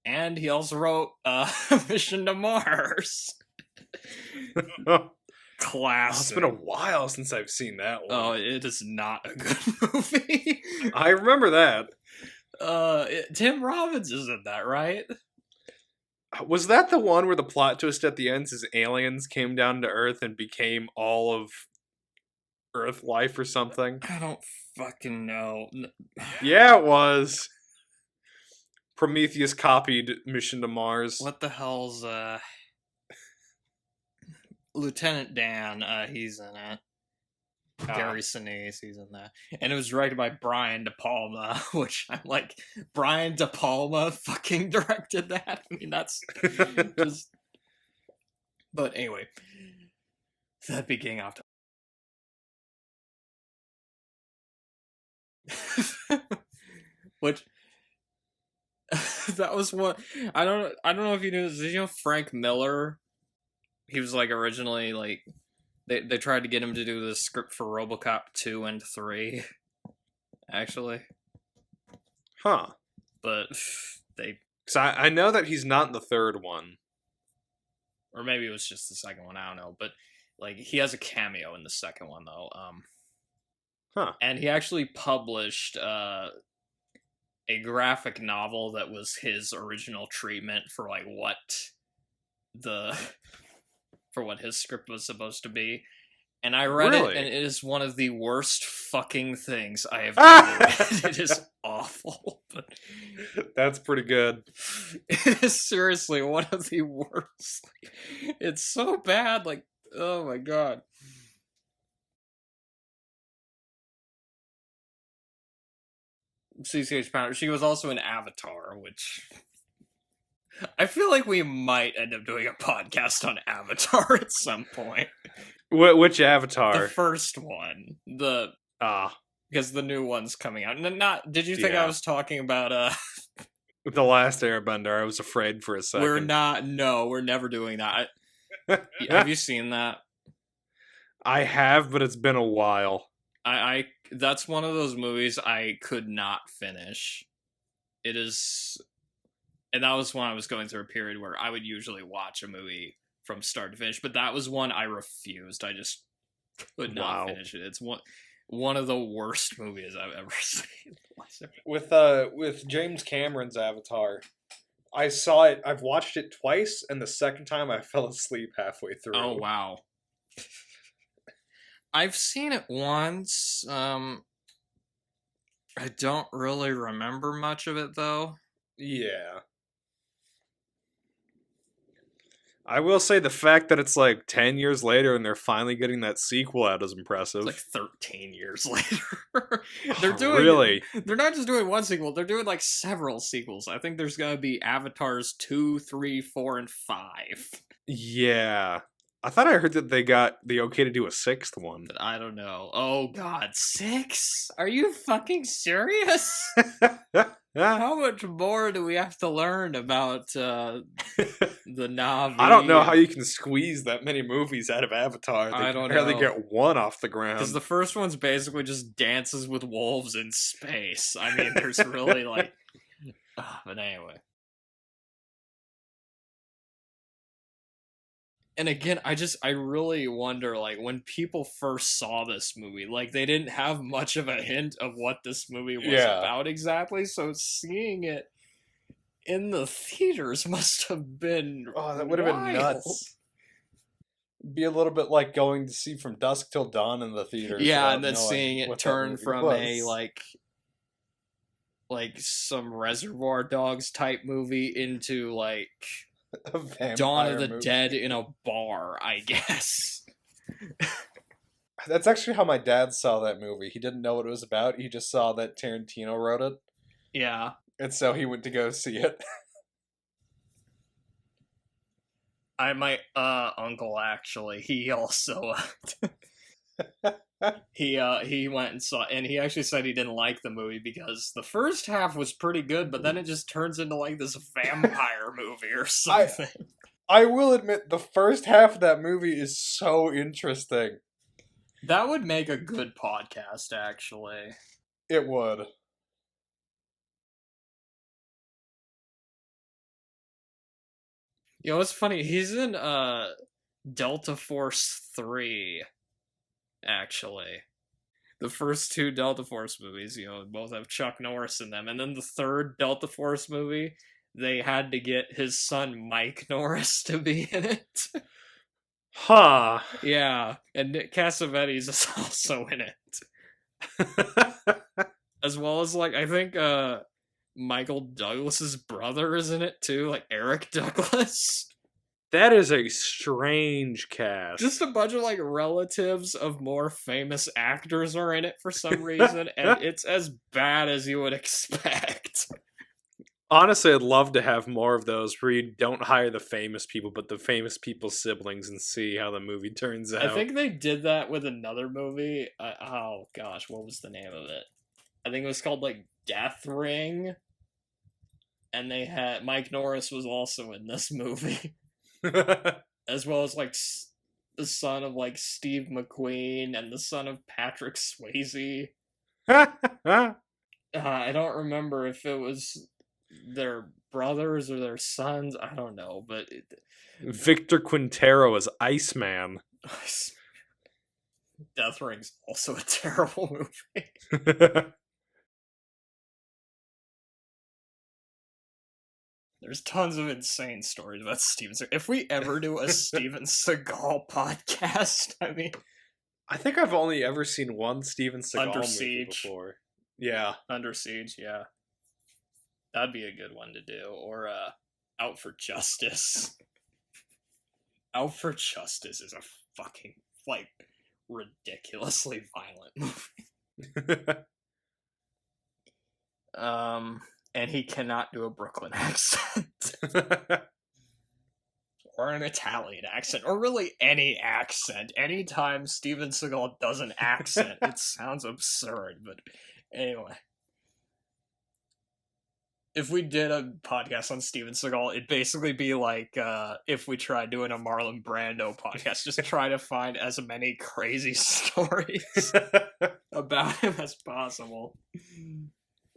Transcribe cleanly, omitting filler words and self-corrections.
And he also wrote Mission to Mars. Classic. It's been a while since I've seen that one. Oh, it is not a good movie. I remember that. Tim Robbins is in that, right? Was that the one where the plot twist at the end is aliens came down to Earth and became all of Earth life or something? I don't fucking know. Yeah, it was. Prometheus copied Mission to Mars. What the hell's Lieutenant Dan? He's in it. Gary Sinise, he's in that. And it was directed by Brian De Palma, which I'm like, Brian De Palma fucking directed that? I mean, that's just... But anyway, that be getting off topic. Which... that was what... I don't know if you knew this. Did you know Frank Miller? He was like originally like... They tried to get him to do the script for RoboCop 2 and 3, actually. Huh. But they... So I know that he's not in the third one. Or maybe it was just the second one, I don't know. But, like, he has a cameo in the second one, though. Huh. And he actually published a graphic novel that was his original treatment for, like, what his script was supposed to be. And I read it, and it is one of the worst fucking things I have ever read. It is awful. But that's pretty good. It is seriously one of the worst. It's so bad, like, oh my god. CCH Pounder. She was also in Avatar, which... I feel like we might end up doing a podcast on Avatar at some point. Which Avatar? The first one. Because the new one's coming out. Did you think I was talking about The Last Airbender? I was afraid for a second. We're never doing that. Have you seen that? I have, but it's been a while. That's one of those movies I could not finish. It is... And that was when I was going through a period where I would usually watch a movie from start to finish, but that was one I refused. I just could not finish it. It's one of the worst movies I've ever seen. With James Cameron's Avatar, I saw it. I've watched it twice, and the second time I fell asleep halfway through. Oh wow! I've seen it once. I don't really remember much of it though. Yeah. I will say the fact that it's like 10 years later and they're finally getting that sequel out is impressive. It's like 13 years later. They're not just doing one sequel, they're doing like several sequels. I think there's gonna be Avatars 2, 3, 4, and 5. Yeah. I thought I heard that they got the okay to do a 6th one. But I don't know. Oh god, 6? Are you fucking serious? How much more do we have to learn about the Na'vi? I don't know how you can squeeze that many movies out of Avatar. They I don't barely know. Get one off the ground. Because the first one's basically just dances with wolves in space. I mean, there's really like... but anyway. And again, I really wonder, like, when people first saw this movie, like, they didn't have much of a hint of what this movie was about exactly, so seeing it in the theaters must have been that would have been nuts. Be a little bit like going to see From Dusk Till Dawn in the theaters. Yeah, and then seeing it turn from a, like some Reservoir Dogs type movie into, like... Dawn of the Dead in a bar, I guess. That's actually how my dad saw that movie. He didn't know what it was about. He just saw that Tarantino wrote it. Yeah. And so he went to go see it. My uncle, actually, he also... he went and saw, and he actually said he didn't like the movie because the first half was pretty good, but then it just turns into like this vampire movie or something. I will admit, the first half of that movie is so interesting. That would make a good podcast, actually. It would. You know, it's funny. He's in Delta Force 3, actually. The first two Delta Force movies, you know, both have Chuck Norris in them. And then the third Delta Force movie, they had to get his son Mike Norris to be in it. Huh. Yeah, and Nick Cassavetes is also in it. As well as, like, I think Michael Douglas's brother is in it too, like Eric Douglas. That is a strange cast. Just a bunch of like relatives of more famous actors are in it for some reason, and it's as bad as you would expect. Honestly, I'd love to have more of those where you don't hire the famous people, but the famous people's siblings and see how the movie turns out. I think they did that with another movie. Oh gosh, what was the name of it? I think it was called like Death Ring. And they had Mike Norris was also in this movie. As well as like the son of like Steve McQueen and the son of Patrick Swayze. I don't remember if it was their brothers or their sons. I don't know, but Victor Quintero as Iceman. Death Ring's also a terrible movie. There's tons of insane stories about Steven Seagal. If we ever do a Steven Seagal podcast, I mean... I think I've only ever seen one Steven Seagal Under movie Siege. before. Yeah. Under Siege, yeah. That'd be a good one to do. Or, Out for Justice. Out for Justice is a fucking, like, ridiculously violent movie. And he cannot do a Brooklyn accent. Or an Italian accent. Or really any accent. Anytime Steven Seagal does an accent, it sounds absurd. But anyway. If we did a podcast on Steven Seagal, it'd basically be like if we tried doing a Marlon Brando podcast. Just try to find as many crazy stories about him as possible.